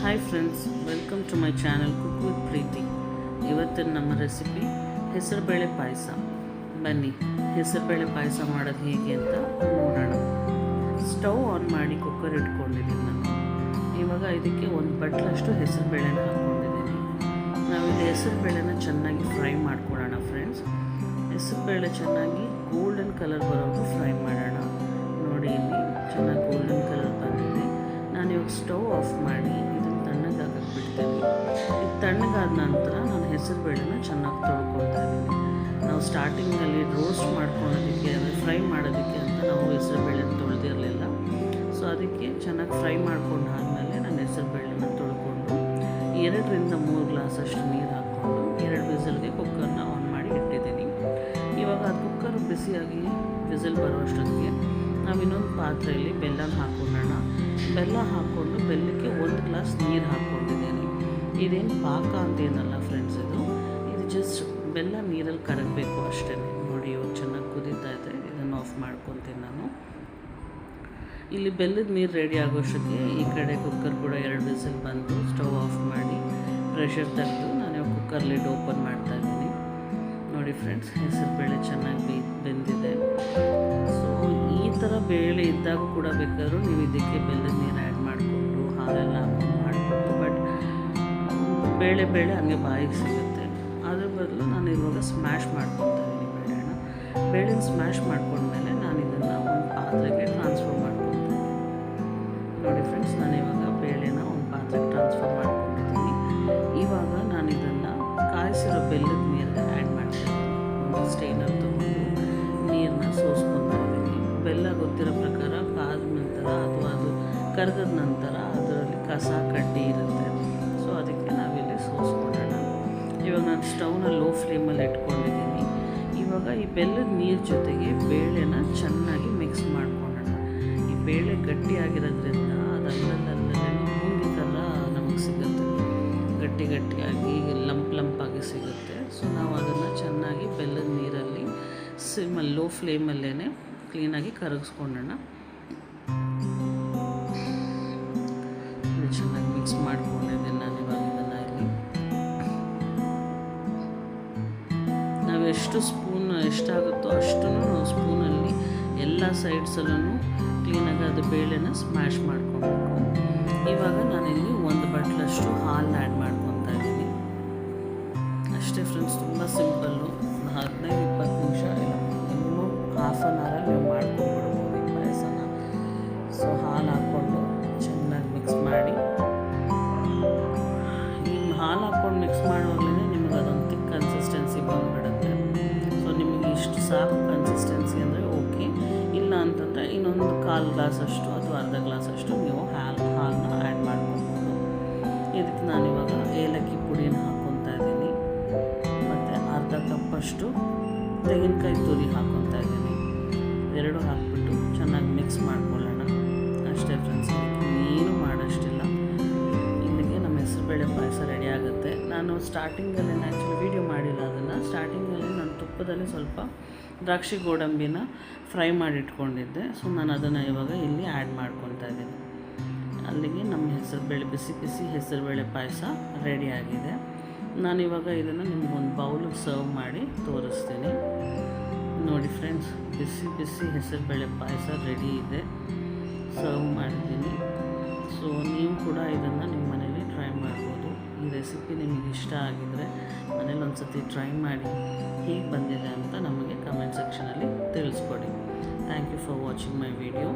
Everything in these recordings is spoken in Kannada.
Hi friends, welcome to my channel cook with Preethi. ಇವತ್ತಿನ ನಮ್ಮ ರೆಸಿಪಿ ಹೆಸರುಬೇಳೆ ಪಾಯಸ. ಬನ್ನಿ ಹೆಸರುಬೇಳೆ ಪಾಯಸ ಮಾಡೋದು ಹೇಗೆ ಅಂತ ನೋಡೋಣ. ಸ್ಟವ್ ಆನ್ ಮಾಡಿ ಕುಕ್ಕರ್ ಇಟ್ಕೊಂಡಿದ್ದೀನಿ ನಾನು. ಇವಾಗ ಇದಕ್ಕೆ ಒಂದು ಬಟ್ಲಷ್ಟು ಹೆಸರುಬೇಳೆನ ಹಾಕ್ಕೊಂಡಿದ್ದೀನಿ. ನಾವಿಲ್ಲಿ ಹೆಸರುಬೇಳೆನ ಚೆನ್ನಾಗಿ ಫ್ರೈ ಮಾಡ್ಕೊಳ್ಳೋಣ ಫ್ರೆಂಡ್ಸ್. ಹೆಸರುಬೇಳೆ ಚೆನ್ನಾಗಿ ಗೋಲ್ಡನ್ ಕಲರ್ ಬರೋದು ಫ್ರೈ ಮಾಡೋಣ. ನೋಡಿ, ಇಲ್ಲಿ ಚೆನ್ನಾಗಿ ಗೋಲ್ಡನ್ ಕಲರ್ ಬಂದಿದೆ. ನಾನು ಇವಾಗ ಸ್ಟವ್ ಆಫ್ ಮಾಡಿ ಇದನ್ನು ತಣ್ಣಗಾಗಕ್ಕೆ ಬಿಡ್ತೀನಿ. ಇದು ತಣ್ಣಗಾದ ನಂತರ ನಾನು ಹೆಸರುಬೇಳೆನ ಚೆನ್ನಾಗಿ ತೊಳ್ಕೊಳ್ತಾ ಇದ್ದೀನಿ. ನಾವು ಸ್ಟಾರ್ಟಿಂಗಲ್ಲಿ ರೋಸ್ಟ್ ಮಾಡ್ಕೊಳ್ಳೋದಕ್ಕೆ ಅಂದರೆ ಫ್ರೈ ಮಾಡೋದಕ್ಕೆ ಅಂತ ನಾವು ಹೆಸರುಬೇಳೆನ ತೊಳೆದಿರಲಿಲ್ಲ. ಸೊ ಅದಕ್ಕೆ ಚೆನ್ನಾಗಿ ಫ್ರೈ ಮಾಡ್ಕೊಂಡು ಆದಮೇಲೆ ನಾನು ಹೆಸರುಬೇಳೆನ ತೊಳ್ಕೊಂಡು 2-3 ಗ್ಲಾಸಷ್ಟು ನೀರು ಹಾಕ್ಕೊಂಡು 2 ವಿಸಲ್ಗೆ ಕುಕ್ಕರ್ನ ಆನ್ ಮಾಡಿ ಇಟ್ಟಿದ್ದೀನಿ. ಇವಾಗ ಆ ಕುಕ್ಕರ್ ಬಿಸಿಯಾಗಿ ವಿಸಲ್ ಬರುವಷ್ಟೊತ್ತಿಗೆ ನಾವು ಇನ್ನೊಂದು ಪಾತ್ರೆಯಲ್ಲಿ ಬೆಲ್ಲನ ಹಾಕ್ಕೊಳ್ಳೋಣ. ಬೆಲ್ಲ ಹಾಕ್ಕೊಂಡು ಬೆಲ್ಲಕ್ಕೆ 1 ಗ್ಲಾಸ್ ನೀರು ಹಾಕ್ಕೊಂಡಿದ್ದೀನಿ. ಇದೇನು ಪಾಕ ಅಂತೇನಲ್ಲ ಫ್ರೆಂಡ್ಸ್, ಇದು ಜಸ್ಟ್ ಬೆಲ್ಲ ನೀರಲ್ಲಿ ಕರಗಬೇಕು ಅಷ್ಟೇ. ನೋಡಿ, ಇವಾಗ ಚೆನ್ನಾಗಿ ಕುದೀತಾ ಇದೆ. ಇದನ್ನು ಆಫ್ ಮಾಡ್ಕೊತೀನಿ ನಾನು. ಇಲ್ಲಿ ಬೆಲ್ಲದ ನೀರು ರೆಡಿ ಆಗೋಷ್ಟಕ್ಕೆ ಈ ಕಡೆ ಕುಕ್ಕರ್ ಕೂಡ 2 ವಿಸಲ್ ಬಂದು ಸ್ಟವ್ ಆಫ್ ಮಾಡಿ ಪ್ರೆಷರ್ ತೆಗೆದು ನಾನು ಇವಾಗ ಕುಕ್ಕರ್ ಲಿಡ್ ಓಪನ್ ಮಾಡ್ತಾ ಇದ್ದೀನಿ. ನೋಡಿ ಫ್ರೆಂಡ್ಸ್, ಹೆಸರುಬೇಳೆ ಚೆನ್ನಾಗಿ ಬೆಂದಿದೆ. ಸೊ ಈ ಥರ ಬೇಳೆ ಇದ್ದಾಗ ಕೂಡ ಬೇಕಾದರೂ ನೀವು ಇದಕ್ಕೆ ಬೆಲ್ಲದ ನೀರು ಆ್ಯಡ್ ಮಾಡಿಕೊಂಡು ಹಾಲೆಲ್ಲ ಮಾಡಿಕೊಂಡು, ಬಟ್ ಬೇಳೆ ಹಂಗೆ ಬಾಯಿಗೆ ಸಿಗುತ್ತೆ. ಅದ್ರ ಬದಲು ನಾನು ಇವಾಗ ಸ್ಮ್ಯಾಶ್ ಮಾಡ್ಕೊತಾ ಇದ್ದೀನಿ. ಬೇಳೆನ ಸ್ಮ್ಯಾಶ್ ಮಾಡ್ಕೊಂಡ್ಮೇಲೆ ನಾನು ಇದನ್ನು ಒಂದು ಪಾತ್ರೆಗೆ ಟ್ರಾನ್ಸ್ಫರ್ ಮಾಡ್ಕೊತೀನಿ. ನೋಡಿ ಫ್ರೆಂಡ್ಸ್, ನಾನು ಇವಾಗ ಬೇಳೆನ ಒಂದು ಪಾತ್ರೆಗೆ ಟ್ರಾನ್ಸ್ಫರ್ ಮಾಡ್ಕೊಂಡಿದ್ದೀನಿ. ಇವಾಗ ನಾನು ಇದನ್ನು ಕಾಯಿಸಿರೋ ಬೆಲ್ಲದ ನೀರಿಗೆ ಆ್ಯಡ್ ಮಾಡ್ತೀನಿ. ಒಂದು ಸ್ಟೈನರ್ ತೊಗೊಂಡು ನೀರನ್ನ ಸೋಸ್ಕೊತಾ ಇದ್ದೀನಿ. ಬೆಲ್ಲ ಗೊತ್ತಿರೋ ಪ್ರಕಾರ ಕಾದ ನಂತರ ಅಥವಾ ಅದು ಕರಗದ ನಂತರ ಅದರಲ್ಲಿ ಕಸ ಕಡ್ಡಿ ಇರುತ್ತೆ. ಸೊ ಅದಕ್ಕೆ ನಾವಿಲ್ಲಿ ಸೋಸ್ಕೊಳ್ಳೋಣ. ಇವಾಗ ನಾನು ಸ್ಟವ್ನ ಲೋ ಫ್ಲೇಮಲ್ಲಿ ಇಟ್ಕೊಂಡಿದ್ದೀನಿ. ಇವಾಗ ಈ ಬೆಲ್ಲದ ನೀರು ಜೊತೆಗೆ ಬೇಳೆನ ಚೆನ್ನಾಗಿ ಮಿಕ್ಸ್ ಮಾಡ್ಕೊಳ್ಳೋಣ. ಈ ಬೇಳೆ ಗಟ್ಟಿಯಾಗಿರೋದ್ರಿಂದ ಅದಲ್ಲಲ್ಲೇ ಬೂಂದಿ ಥರ ನಮಗೆ ಸಿಗುತ್ತೆ. ಗಟ್ಟಿಯಾಗಿ ಲಂಪಾಗಿ ಸಿಗುತ್ತೆ. ಸೊ ನಾವು ಅದನ್ನು ಚೆನ್ನಾಗಿ ಬೆಲ್ಲದ ನೀರಲ್ಲಿ ಲೋ ಫ್ಲೇಮಲ್ಲೇ ಕ್ಲೀನಾಗಿ ಕರಗಿಸ್ಕೊಳ್ಳೋಣ. ಚೆನ್ನಾಗಿ ಮಿಕ್ಸ್ ಮಾಡ್ಕೊಂಡಿದ್ದೀನಿ ನಾನು. ಇವಾಗ ಇದನ್ನು ಇಲ್ಲಿ ನಾವು ಎಷ್ಟಾಗುತ್ತೋ ಅಷ್ಟು ಸ್ಪೂನಲ್ಲಿ ಎಲ್ಲ ಸೈಡ್ಸಲ್ಲೂ ಕ್ಲೀನಾಗಿ ಅದು ಬೇಳೆನ ಸ್ಮ್ಯಾಶ್ ಮಾಡ್ಕೊಬೇಕು. ಇವಾಗ ನಾನಿಲ್ಲಿ 1 ಬಟ್ಲಷ್ಟು ಹಾಲನ್ನ ಆ್ಯಡ್ ಮಾಡ್ಕೊತಾ ಇದ್ದೀನಿ. ಅಷ್ಟೇ ಫ್ರೆಂಡ್ಸ್, ತುಂಬ ಸಿಂಪಲ್ಲು. 15-20 ನಿಮಿಷ ಇಲ್ಲ, ಮಿನಿಮಮ್ ಹಾಫ್ ಆನ್ ಅವರಲ್ಲಿ ನೀವು ಮಾಡ್ಕೊಂಡ್ಬಿಡ್ಬೋದು ಈ ಪಾಯಸನ. ಸೊ ಹಾಲು ಹಾಕ್ಕೊಂಡು ಚೆನ್ನಾಗಿ ಮಿಕ್ಸ್ ಮಾಡಿ, ನಿಮ್ಮ ಹಾಲು ಹಾಕ್ಕೊಂಡು ಮಿಕ್ಸ್ ಮಾಡುವಾಗಲೇ ನಿಮಗೆ ಅದೊಂದು ತಿಕ್ ಕನ್ಸಿಸ್ಟೆನ್ಸಿ ಬಂದುಬಿಡುತ್ತೆ. ಸೊ ನಿಮಗೆ ಇಷ್ಟು ಸಾಕು ಕನ್ಸಿಸ್ಟೆನ್ಸಿ ಅಂದರೆ ಓಕೆ. ಇಲ್ಲ ಅಂತಂದರೆ ಇನ್ನೊಂದು 1/4 ಗ್ಲಾಸಷ್ಟು ಅಥವಾ ಅರ್ಧ ಗ್ಲಾಸಷ್ಟು ನೀವು ಹಾಲನ್ನ ಆ್ಯಡ್ ಮಾಡ್ಕೊಬೋದು. ಇದಕ್ಕೆ ನಾನಿವಾಗ ಏಲಕ್ಕಿ ಪುಡಿನ ಹಾಕ್ಕೊತಾ ಇದ್ದೀನಿ. ಮತ್ತು ಅರ್ಧ ಕಪ್ಪಷ್ಟು ತೆಂಗಿನಕಾಯಿ ತುರಿ ಹಾಕ್ಕೊತಾ ಇದ್ದೀನಿ. 2 ಹಾಕ್ಬಿಟ್ಟು ಚೆನ್ನಾಗಿ ಮಿಕ್ಸ್ ಮಾಡ್ಕೊಳ್ಳೋಣ. ಅಷ್ಟೇ ಫ್ರೆಂಡ್ಸ್, ಏನು ಮಾಡೋಷ್ಟಿಲ್ಲ. ಇಲ್ಲಿಗೆ ನಮ್ಮ ಹೆಸರುಬೇಳೆ ಪಾಯಸ ರೆಡಿ ಆಗುತ್ತೆ. ನಾನು ಸ್ಟಾರ್ಟಿಂಗಲ್ಲಿ ಆ್ಯಕ್ಚುಲಿ ವೀಡಿಯೋ ಮಾಡಿಲ್ಲ ಅದನ್ನು. ಸ್ಟಾರ್ಟಿಂಗಲ್ಲಿ ನಾನು ತುಪ್ಪದಲ್ಲಿ ಸ್ವಲ್ಪ ದ್ರಾಕ್ಷಿ ಗೋಡಂಬಿನ ಫ್ರೈ ಮಾಡಿ ಇಟ್ಕೊಂಡಿದ್ದೆ. ಸೊ ನಾನು ಅದನ್ನು ಇವಾಗ ಇಲ್ಲಿ ಆ್ಯಡ್ ಮಾಡ್ಕೊತಾ ಇದ್ದೀನಿ. ಅಲ್ಲಿಗೆ ನಮ್ಮ ಹೆಸರುಬೇಳೆ ಬಿಸಿ ಹೆಸರುಬೇಳೆ ಪಾಯಸ ರೆಡಿಯಾಗಿದೆ. ನಾನಿವಾಗ ಇದನ್ನು ನಿಮಗೊಂದು ಬೌಲಿಗೆ ಸರ್ವ್ ಮಾಡಿ ತೋರಿಸ್ತೀನಿ. ನೋಡಿ ಫ್ರೆಂಡ್ಸ್, ಬಿಸಿ ಹೆಸರುಬೇಳೆ ಪಾಯಸ ರೆಡಿ ಇದೆ. ಸರ್ವ್ ಮಾಡಿದ್ದೀನಿ. ಸೊ ನೀವು ಕೂಡ ಇದನ್ನು ನಿಮ್ಮ ಮನೇಲಿ ಟ್ರೈ ಮಾಡ್ಬೋದು. ಈ ರೆಸಿಪಿ ನಿಮಗೆ ಇಷ್ಟ ಆಗಿದರೆ ಮನೇಲಿ ಒಂದು ಸತಿ ಟ್ರೈ ಮಾಡಿ ಹೇಗೆ ಬಂದಿದೆ ಅಂತ ನಮಗೆ ಕಮೆಂಟ್ ಸೆಕ್ಷನಲ್ಲಿ ತಿಳಿಸ್ಕೊಡಿ. Thank you for watching my video.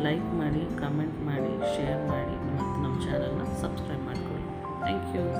Like ಮಾಡಿ, ಕಮೆಂಟ್ ಮಾಡಿ, ಶೇರ್ ಮಾಡಿ ಮತ್ತು ನಮ್ಮ ಚಾನಲ್ನ ಸಬ್ಸ್ಕ್ರೈಬ್ ಮಾಡ್ಕೊಳ್ಳಿ. Thank you.